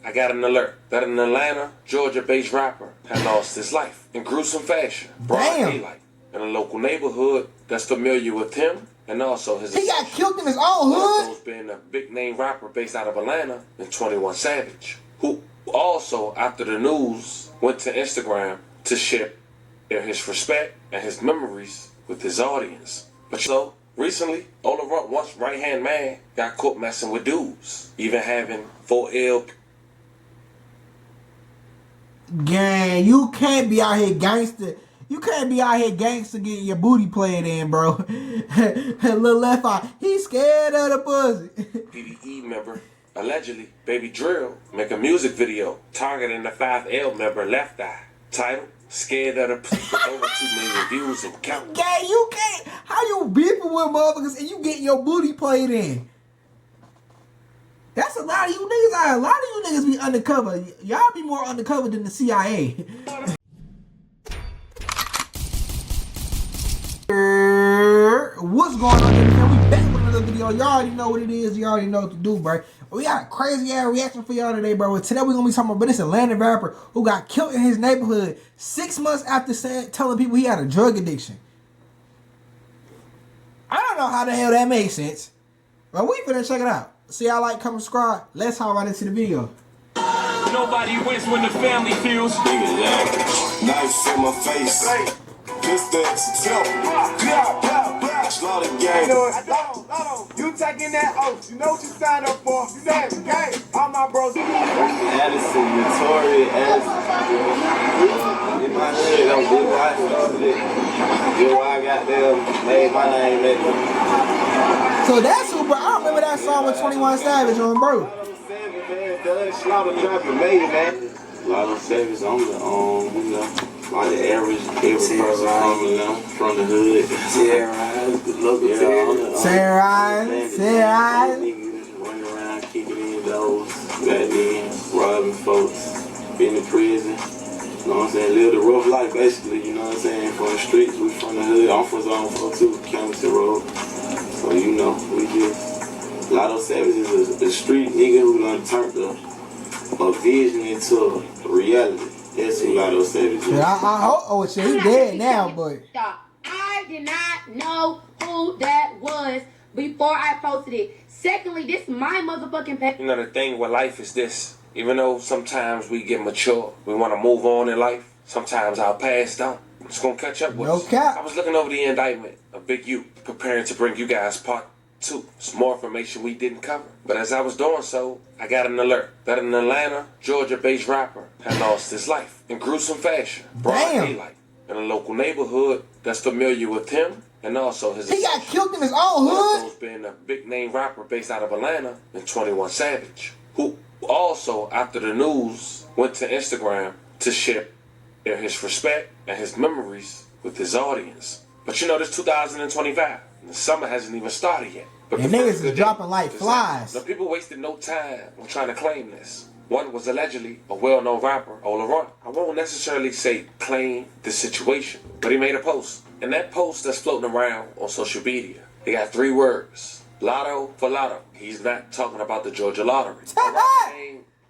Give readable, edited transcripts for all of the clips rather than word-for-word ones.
I got an alert that an Atlanta, Georgia-based rapper had lost his life in gruesome fashion, broad daylight, in a local neighborhood that's familiar with him and also his. He got killed in his own hood. Those being a big-name rapper based out of Atlanta and 21 Savage, who also, after the news, went to Instagram to share his respect and his memories with his audience. But so recently, Olarunt, once right-hand man, got caught messing with dudes, even having 4L. Gang, you can't be out here gangster. You can't be out here gangster getting your booty played in, bro. Little left eye, he's scared of the pussy. PDE member, allegedly, Baby Drill, make a music video targeting the 5L member left eye. Title, Scared of the Pussy, with over 2 million views and counting. Gang, you can't. How you beefing with motherfuckers and you getting your booty played in? That's a lot of you niggas. A lot of you niggas be undercover. Y'all be more undercover than the CIA. What's going on, man? We back with another video. Y'all already know what it is. You already know what to do, bro. We got a crazy ass reaction for y'all today, bro. Today we're gonna be talking about this Atlanta rapper who got killed in his neighborhood 6 months after telling people he had a drug addiction. I don't know how the hell that makes sense, but we finna check it out. See y'all like, comment, subscribe. Let's hop right into the video. Nobody wins when the family feels. Knife in my face. Distance. Slaughter gang. You taking that oath. You know what you signed up for. You said the game. All my bros. Addison, Notorious, Addison. In my hood, I'm big white. Good why I got them. Made my name at them. So that's who, bro. I remember that song with 21 Savage on, bro. Slaughter dropping made, man. A lot of Savage on the, you know, like the average person from the hood. Sarah, Niggas running around, kicking in doors, back then, robbing folks, been in prison. You know what I'm saying? Live the rough life, basically. You know what I'm saying? From the streets, we from the hood. I'm from Zone 42, Camden Road. So you know, we just Lotto Savage is a street nigga who done turned a vision into a reality. That's who Lotto Savage is. Yeah, I hope. Oh shit, he dead now, but I did not know who that was before I posted it. Secondly, this is my motherfucking pet. You know, the thing with life is this. Even though sometimes we get mature, we want to move on in life, sometimes our past don't. It's going to catch up with us. cap. I was looking over the indictment of Big U, preparing to bring you guys part 2. Some more information we didn't cover. But as I was doing so, I got an alert that an Atlanta, Georgia-based rapper had lost his life in gruesome fashion, broad daylight, in a local neighborhood that's familiar with him and also his. He got killed in his own hood. Those being a big-name rapper based out of Atlanta and 21 Savage, who also, after the news, went to Instagram to share his respect and his memories with his audience. But you know, this 2025, and the summer hasn't even started yet. But and niggas is dropping like flies. Now, people wasted no time on trying to claim this. One was allegedly a well-known rapper, Olarunt. I won't necessarily say claim the situation, but he made a post. And that post that's floating around on social media, they got 3 words. Lotto for Lotto. He's not talking about the Georgia lottery.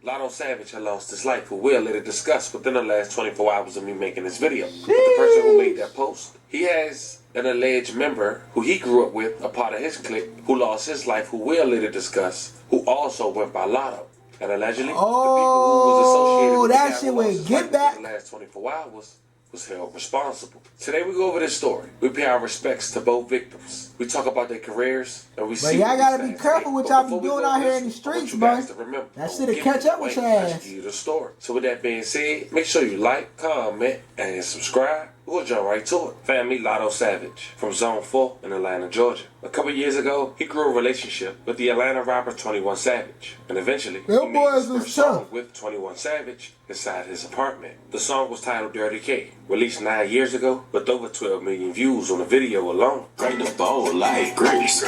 Lotto Savage had lost his life, who we'll later discuss within the last 24 hours of me making this video. But the person who made that post, he has an alleged member who he grew up with, a part of his clique, who lost his life, who we'll later discuss, who also went by Lotto. And allegedly, the people who was associated with that shit would get back. The last 24 hours was held responsible. Today we go over this story. We pay our respects to both victims. We talk about their careers and we see. But y'all gotta be careful what y'all be doing out here in the streets, bro. That shit'll catch up with your ass. The story. So with that being said, make sure you like, comment, and subscribe. We'll jump right to it. Family Lotto Savage from Zone 4 in Atlanta, Georgia. A couple years ago, he grew a relationship with the Atlanta rapper 21 Savage. And eventually, he made his first song with 21 Savage inside his apartment. The song was titled Dirty K, released 9 years ago with over 12 million views on the video alone. Break the bowl like grace.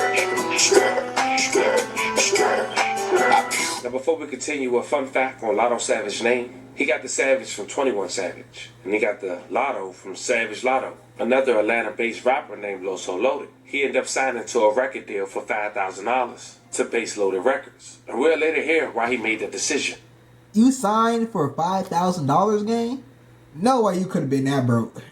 Now before we continue, a fun fact on Lotto Savage's name. He got the Savage from 21 Savage, and he got the Lotto from Savage Lotto. Another Atlanta-based rapper named Loso Loaded. He ended up signing to a record deal for $5,000 to Base Loaded Records. And we'll later hear why he made that decision. You signed for $5,000 game? No way you could have been that broke.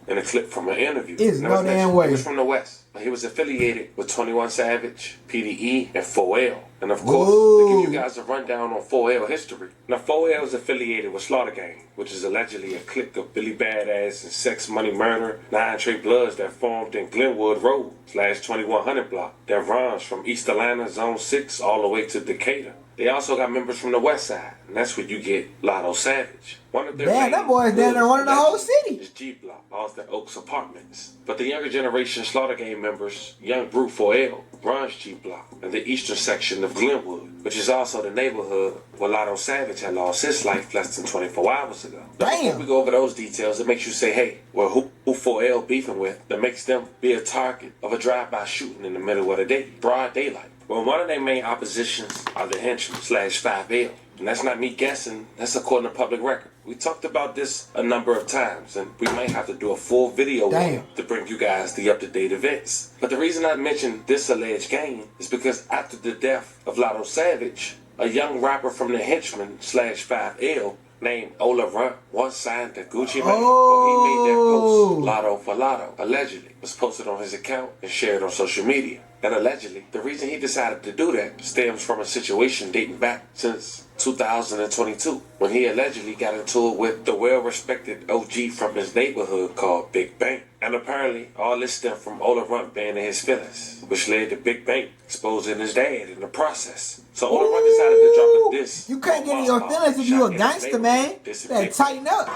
In a clip from an interview. It's no damn way. He was from the West. He was affiliated with 21 Savage, PDE, and 4L. And of course, to give you guys a rundown on 4L history. Now, 4L is affiliated with Slaughter Gang, which is allegedly a clique of Billy Badass and Sex Money Murder, 9 Trey Bloods that formed in Glenwood Road / 2100 block that runs from East Atlanta, Zone 6, all the way to Decatur. They also got members from the West Side, and that's where you get Lotto Savage. One of their that boy's down there running the whole city. Is G Block, Austin Oaks Apartments. But the younger generation Slaughter Gang members, Young Brute 4L, runs G Block in the eastern section of Glenwood, which is also the neighborhood where Lotto Savage had lost his life less than 24 hours ago. Damn. Before we go over those details, it makes you say, hey, well, who 4L beefing with that makes them be a target of a drive-by shooting in the middle of the day, broad daylight? Well, one of their main oppositions are the henchmen / 5L. And that's not me guessing, that's according to public record. We talked about this a number of times, and we might have to do a full video on it to bring you guys the up-to-date events. But the reason I mentioned this alleged gang is because after the death of Lotto Savage, a young rapper from the henchmen / 5L named Ola Runt once signed to Gucci Mane. Well, he made that post, Lotto for Lotto, allegedly, was posted on his account and shared on social media. And allegedly, the reason he decided to do that stems from a situation dating back since 2022, when he allegedly got into it with the well-respected OG from his neighborhood called Big Bank. And apparently, all this stemmed from Ola Runt being in his feelings, which led to Big Bank exposing his dad in the process. So Ola Runt decided to drop a diss. You can't get in your feelings if you a gangster, man. Better tighten up.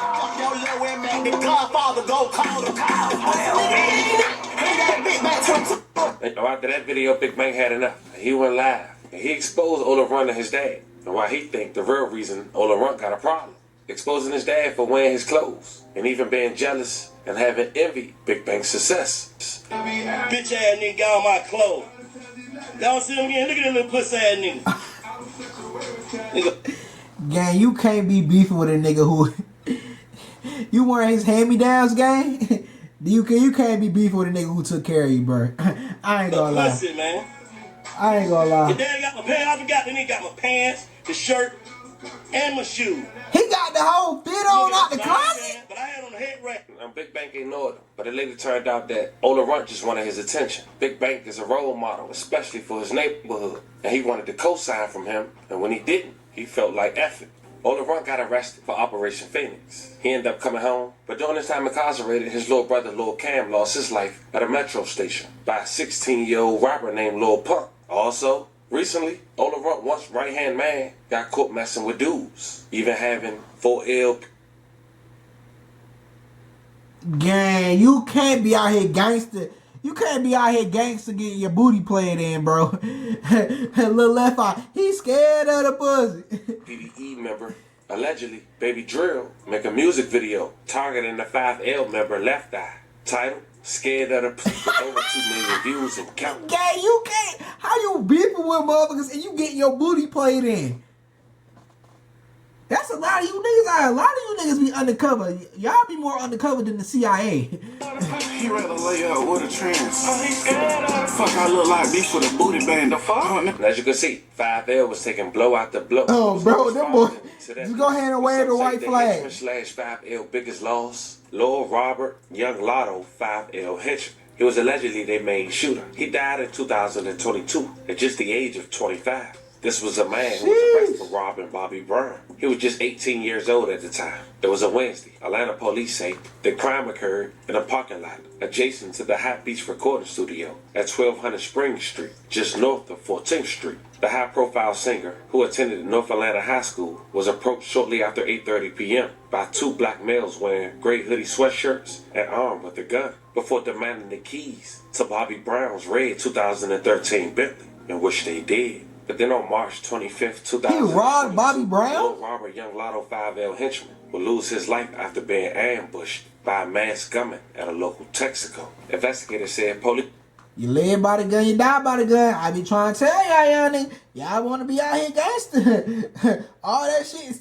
After that video, Big Bank had enough. He went live. And he exposed Ola Runt and his dad. And why he think the real reason Ola Runt got a problem. Exposing his dad for wearing his clothes. And even being jealous and having envy Big Bank's success. Bitch ass nigga got on my clothes. Y'all see him again? Look at that little pussy ass nigga. Gang, you can't be beefing with a nigga who... You wearing his hand-me-downs, gang? You can't be beefing with a nigga who took care of you, bro. I ain't gonna lie. Pussy, man. I ain't gonna lie. Your daddy got my pants. I forgot. Then he got my pants, the shirt, and my shoe. He got the whole fit on out the closet. But I had on the head wrap. Now, Big Bank ignored him, but it later turned out that Ola Runt just wanted his attention. Big Bank is a role model, especially for his neighborhood, and he wanted to co-sign from him, and when he didn't, he felt like effort. Ola Runt got arrested for Operation Phoenix. He ended up coming home, but during his time incarcerated, his little brother Lil Cam lost his life at a metro station by a 16-year-old rapper named Lil Pump. Also, recently, Ola Runt, once right-hand man, got caught messing with dudes, even having 4L. Gang, you can't be out here gangster. You can't be out here gangster getting your booty played in, bro. Little left eye, he's scared of the pussy. PDE member, allegedly, Baby Drill, make a music video targeting the 5L member left eye. Title, Scared of the Pussy, with over 2 million views and counting. Gang, you can't. How you beefing with motherfuckers and you getting your booty played in? That's a lot of you niggas. A lot of you niggas be undercover. Y'all be more undercover than the CIA. He rather lay up with a trans. Fuck, I look like beef with a booty band. The fuck? And as you can see, 5L was taking blow after blow. Oh, bro, them boy. Just go ahead and wave the white flag. /5L biggest loss, Lil Robert, Young Lotto, 5L henchman. He was allegedly their main shooter. He died in 2022 at just the age of 25. This was a man who was arrested for robbing Bobby Brown. He was just 18 years old at the time. It was a Wednesday. Atlanta police say the crime occurred in a parking lot adjacent to the Hot Beach recording studio at 1200 Spring Street, just north of 14th Street. The high-profile singer, who attended North Atlanta High School, was approached shortly after 8:30 p.m. by 2 black males wearing gray hoodie sweatshirts and armed with a gun before demanding the keys to Bobby Brown's red 2013 Bentley, in which they did. But then on March 25th, 2000, he robbed Bobby Brown? Lil Robert, Young Lotto 5L henchman, will lose his life after being ambushed by a masked gunman at a local Texaco. Investigators said police You live by the gun, you die by the gun. I be trying to tell y'all, young niggas, y'all want to be out here gangster. All that shit is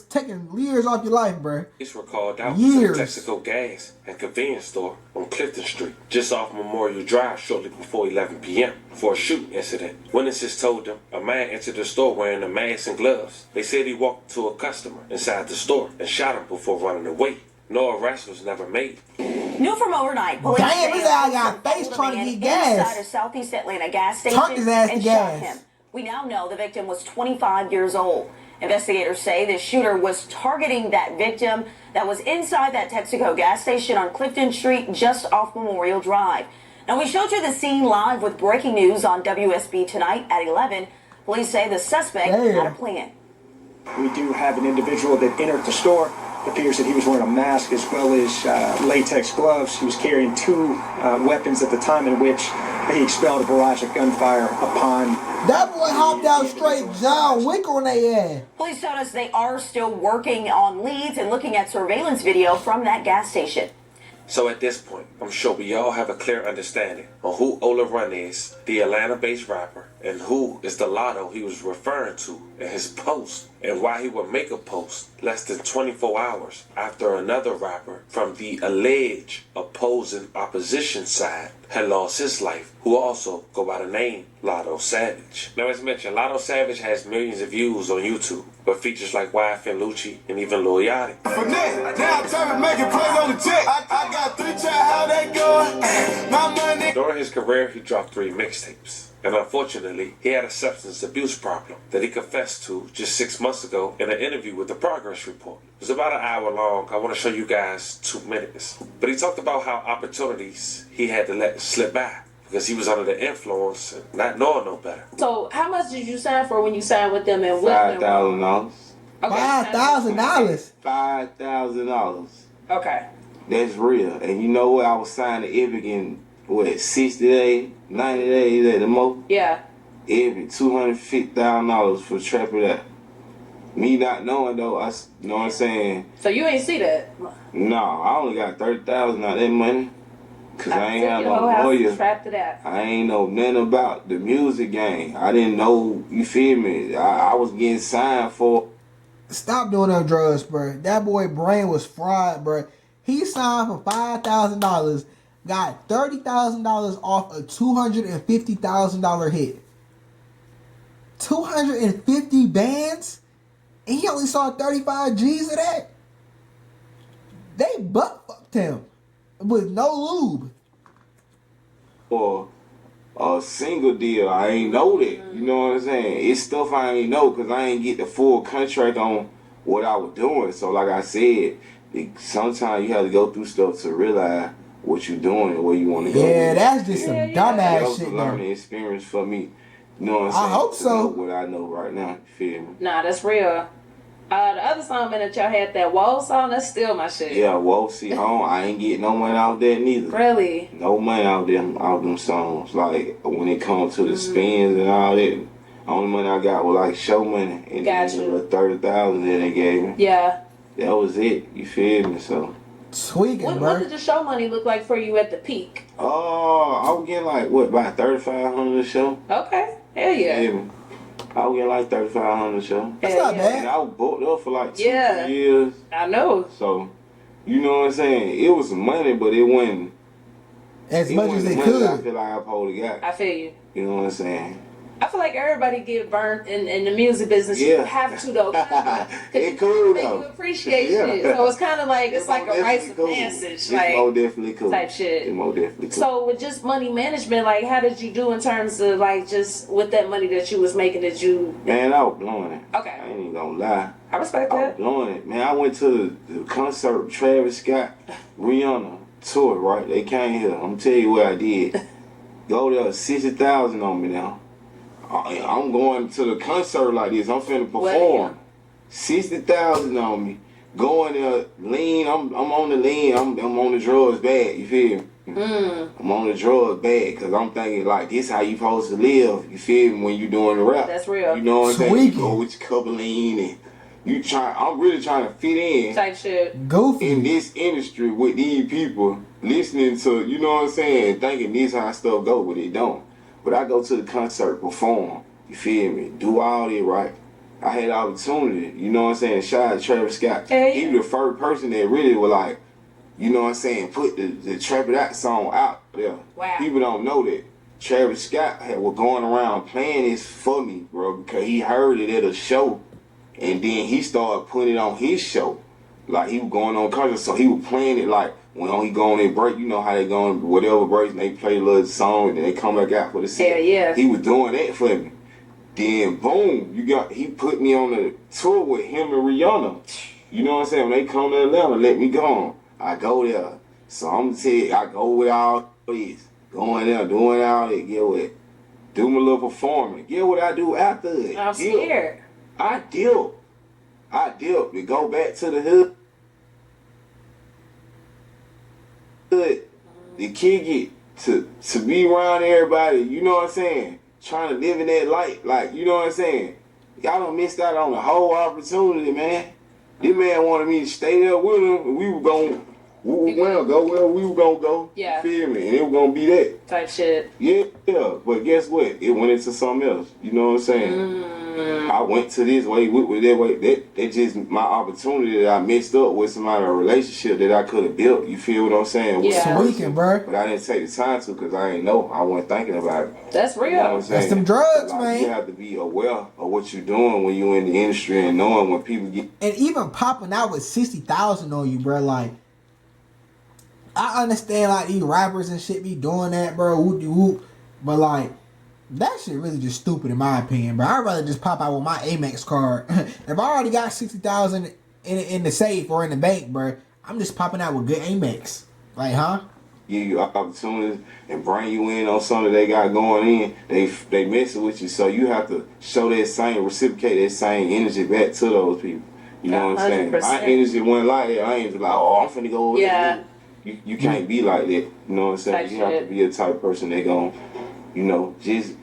taking years off your life, bro. Police were called out Years. to the Texaco gas and convenience store on Clifton Street, just off Memorial Drive, shortly before 11 p.m. for a shooting incident. Witnesses told them a man entered the store wearing a mask and gloves. They said he walked to a customer inside the store and shot him before running away. No arrest was never made. New from overnight, police Damn, say this guy a got person face followed trying a to get man gas. inside a Southeast Atlanta gas station Turned his ass to and shot gas. him. We now know the victim was 25 years old. Investigators say the shooter was targeting that victim that was inside that Texaco gas station on Clifton Street just off Memorial Drive. Now, we showed you the scene live with breaking news on WSB tonight at 11. Police say the suspect had a plan. We do have an individual that entered the store. It appears that he was wearing a mask as well as latex gloves. He was carrying two weapons at the time in which he expelled a barrage of gunfire upon... That boy hopped out straight John Wick on their ass. Police told us they are still working on leads and looking at surveillance video from that gas station. So at this point, I'm sure we all have a clear understanding on who Ola Run is, the Atlanta-based rapper, and who is the lotto he was referring to in his post, and why he would make a post less than 24 hours after another rapper from the alleged opposing opposition side had lost his life, who also go by the name Lotto Savage. Now, as mentioned, Lotto Savage has millions of views on YouTube, but features like YF and Lucci and even Lil Yachty. From there, now I'm trying to make it plays on the check. I got 3 checks, how they going? My money. During his career, he dropped 3 mixtapes. And unfortunately, he had a substance abuse problem that he confessed to just 6 months ago in an interview with the Progress Report. It was about an hour long. I want to show you guys 2 minutes. But he talked about how opportunities he had to let slip by because he was under the influence and not knowing no better. So how much did you sign for when you signed with them and what? $5,000. Okay. $5,000. $5,000. Okay. That's real. And you know what? I was signed to Epic in, 60 days, 90 days at the most? Yeah. Epic, $250,000 for Trap It Out. Me not knowing though, you know what I'm saying? So you ain't see that? No, I only got $30,000 out of that money. Cause I ain't have no lawyer. Trapped it out. I ain't know nothing about the music game. I didn't know, you feel me? I was getting signed for. Stop doing them drugs, bro. That boy brain was fried, bro. He signed for $5,000, got $30,000 off a $250,000 hit. 250 bands? And he only saw 35 G's of that? They butt fucked him with no lube. For a single deal, I ain't know that. You know what I'm saying? It's stuff I ain't know because I ain't get the full contract on what I was doing. So like I said, sometimes you have to go through stuff to realize what you're doing and where you want to go. Yeah, that's just some dumbass that was shit. a learning experience for me. You know what I'm saying? I hope to so. know what I know right now. You feel me? Nah, that's real. The other song that y'all had, that Wall song, that's still my shit. Yeah, well, see, I ain't getting no money out there neither. Really? No money out them songs. Like, when it comes to the spins and all that, only money I got was like show money. And Got you. the $30,000 that they gave me. Yeah. That was it. You feel me? So. Tweaking, bro. What did the show money look like for you at the peak? Oh, I was getting like, about $3,500 a show? Okay. Hell yeah. Yeah. I was getting like $3,500 a show. That's not bad. And I was booked up for like 2 Yeah. years. I know. So, you know what I'm saying? It was money, but it wasn't as much as they money could. I feel like I probably got. I feel you. You know what I'm saying? I feel like everybody get burnt in the music business. Yeah. You have to though. It's cool You though. appreciate Yeah. shit. So it's kind of like it's like a rites of cool. passage, It's like more definitely cool. type shit. It's more definitely cool. So with just money management, like how did you do in terms of like just with that money that you was making? Did you? Man, I was blowing it. Okay. I ain't even gonna lie. I respect I was that. blowing it. Man, I went to the concert with Travis Scott, Rihanna tour, right? They came here. I'm gonna tell you what I did. Go there, 60,000 on me now. I'm going to the concert like this. I'm finna perform. Well, 60,000 on me. Going there, lean. I'm on the lean. I'm on the drugs bad. You feel me? I'm on the drugs bad because I'm thinking like this how you supposed to live. You feel me? When you doing the rap. That's real. You know what I'm saying? Tweaking. You go with your cup of lean and I'm really trying to fit in Type shit. Goofy. in this industry with these people, listening to, you know what I'm saying, thinking this how stuff go, but it don't. But I go to the concert, perform, you feel me, do all that right. I had the opportunity, you know what I'm saying, shout out to Travis Scott. Hey. He was the first person that really was like, you know what I'm saying, put the Trap It Out song out there. Wow. People don't know that Travis Scott was going around playing this for me, bro, because he heard it at a show, and then he started putting it on his show. Like, he was going on concert, so he was playing it like, when he go on their break, you know how they go on whatever breaks, and they play a little song, and then they come back out for the set. Yeah. He was doing that for me. Then, boom, he put me on the tour with him and Rihanna. You know what I'm saying? When they come to Atlanta, let me go on. I go there. So I'm saying, I go with all this. Going there, doing all that, get what? Do my little performance. Get what I do after it. I'm scared. I dip. To go back to the hood. To kick it. To be around everybody, you know what I'm saying? Trying to live in that light. Like, you know what I'm saying? Y'all done missed out on the whole opportunity, man. This man wanted me to stay there with him, and we were gonna go where we were gonna go. Yeah. You feel me? And it was gonna be that. Type shit. Yeah. But guess what? It went into something else. You know what I'm saying? I went to this way, with that way. That just my opportunity that I messed up with somebody, a relationship that I could have built. You feel what I'm saying? Yeah. It's a weekend, bro. But I didn't take the time to because I ain't know. I wasn't thinking about it. That's real. You know what I'm saying? That's them drugs, Like, man. You have to be aware of what you're doing when you're in the industry and knowing when people get. And even popping out with 60,000 on you, bro. Like, I understand like these rappers and shit be doing that, bro. Whoop de whoop. But like, that shit really just stupid in my opinion, bro. I'd rather just pop out with my Amex card. If I already got 60,000 in the safe or in the bank, bro, I'm just popping out with good Amex. Like, huh? Give you opportunities and bring you in on something they got going in. They messing with you, so you have to show that same, reciprocate that same energy back to those people. You know what I'm saying? 100%. My energy wasn't like that. I ain't like, oh, I'm finna go over there. You can't be like that. You know what I'm saying? Type You have shit. to be a type of person that gon', you know, just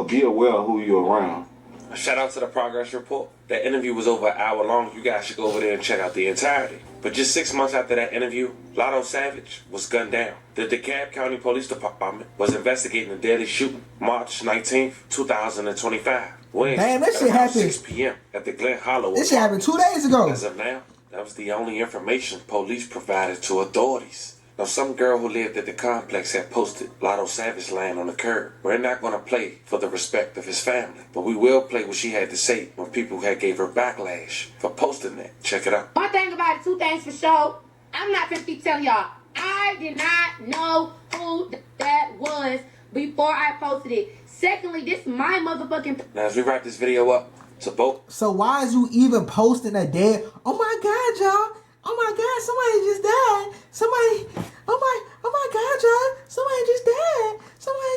be aware of who you're around. Shout out to the progress report. That interview was over an hour long. You guys should go over there and check out the entirety. But just 6 months after that interview, Lotto Savage was gunned down. The DeKalb County Police Department was investigating a deadly shooting March 19th, 2025. When Damn, that at shit around happened. 6 p.m. at the Glen Hollow. This shit happened 2 days ago. As of now, that was the only information police provided to authorities. Now, some girl who lived at the complex had posted Lotto Savage laying on the curb. We're not going to play for the respect of his family, but we will play what she had to say when people had gave her backlash for posting that. Check it out. One thing about it, two things for sure. I'm not finna keep telling y'all. I did not know who that was before I posted it. Secondly, this my motherfucking... Now, as we wrap this video up, to both... So why is you even posting a dead? Oh my God, y'all. Oh my God, somebody just died. Oh my God, y'all. Somebody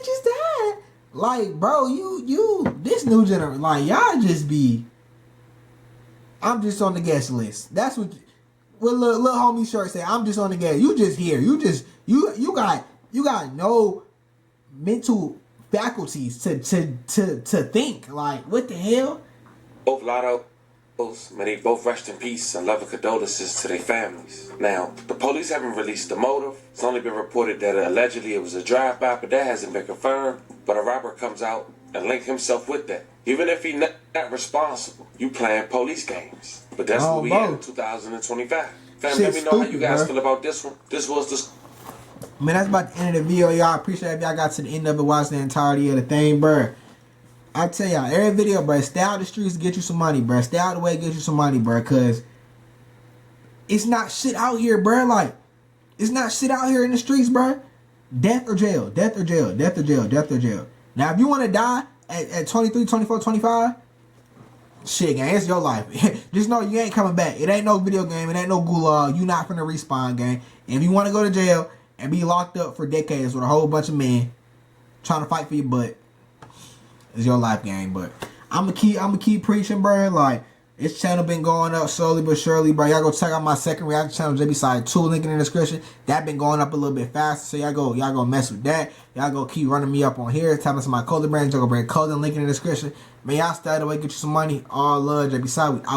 just died. Like, bro, you, this new generation, like, y'all just be, I'm just on the guest list. That's what little homie shirt say. I'm just on the guest. You just here. You got no mental faculties to think. Like, what the hell? Both Lotto, may they both rest in peace and love and condolences to their families. Now, the police haven't released the motive. It's only been reported that allegedly it was a drive-by, but that hasn't been confirmed. But a rapper comes out and link himself with that. Even if he's not responsible, you playing police games. But that's what we had in 2025. Fam, let me know how you guys feel about this one. This was the... Man, that's about the end of the video, y'all. Appreciate if y'all got to the end of it, watch the entirety of the thing, bruh. I tell y'all, every video, bruh, stay out the streets to get you some money, bruh. Stay out the way to get you some money, bruh, because it's not shit out here, bruh. Like, it's not shit out here in the streets, bruh. Death or jail. Death or jail. Death or jail. Death or jail. Now, if you want to die at 23, 24, 25, shit, gang, it's your life. Just know you ain't coming back. It ain't no video game. It ain't no gulag. You not finna respawn, gang. And if you want to go to jail and be locked up for decades with a whole bunch of men trying to fight for your butt, it's your life, gang. But I'ma keep preaching, bro. Like, this channel been going up slowly but surely, bro. Y'all go check out my second reaction channel, JBsiah 2, link in the description. That been going up a little bit faster, so y'all go mess with that. Y'all go keep running me up on here. Tap into my clothing brand, JungleBredClothing, link in the description. Man, y'all stay the way, get you some money. All love, JBsiah, we out.